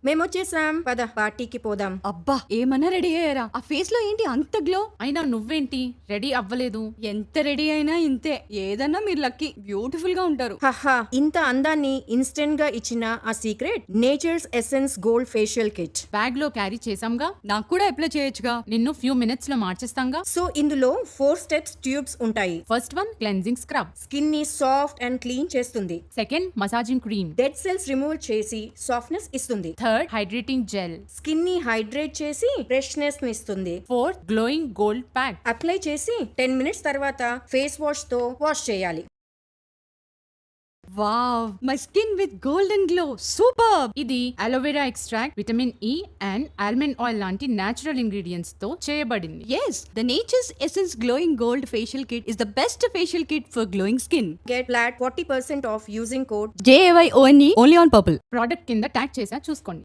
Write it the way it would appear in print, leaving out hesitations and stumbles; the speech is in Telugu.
మేమొచ్చేసాం, పద పార్టీకి పోదాం. అబ్బా ఏమన్నా రెడీ అయ్యారా? ఆ ఫేస్ లో ఏంటి అంత గ్లో? అయినా నువ్వేంటి రెడీ అవ్వలేదు? ఎంత రెడీ అయినా ఇంతే. ఏదన్నా మీరు లక్కీ, బ్యూటిఫుల్ గా ఉంటారు. హహా, ఇంత అందాన్ని ఇన్స్టెంట్ గా ఇచ్చిన ఆ secret nature's essence gold facial kit. Bag లో క్యారీ చేసాంగా, నాకు కూడా అప్లై చేయొచ్చుగా. నిన్ను ఫ్యూ మినిట్స్ లో మార్చేస్తాంగా. సో ఇందులో 4 స్టెప్స్ ట్యూబ్స్ ఉంటాయి. First one cleansing scrub, skin ని సాఫ్ట్ అండ్ క్లీన్ చేస్తుంది. Second massaging cream, dead cells remove చేసి సాఫ్ట్నెస్ ఇస్తుంది. థర్డ్ హైడ్రేటింగ్ జెల్, స్కిన్ ని హైడ్రేట్ చేసి ఫ్రెష్నెస్ ని ఇస్తుంది. Fourth glowing gold pack. Apply చేసి 10 మినిట్స్ తర్వాత ఫేస్ వాష్ తో వాష్ చేయాలి. Wow, my skin with golden glow, super. ఇది aloe vera extract, vitamin E and almond oil లాంటి నేచురల్ ఇంగ్రీడియంట్స్ తో చేయబడింది. Yes, the Nature's Essence Glowing Gold Facial Kit is the best facial kit for glowing skin. Get flat 40% off using code JAYONE only on Purple. Product కింద ట్యాగ్ చేసా, చూసుకోండి.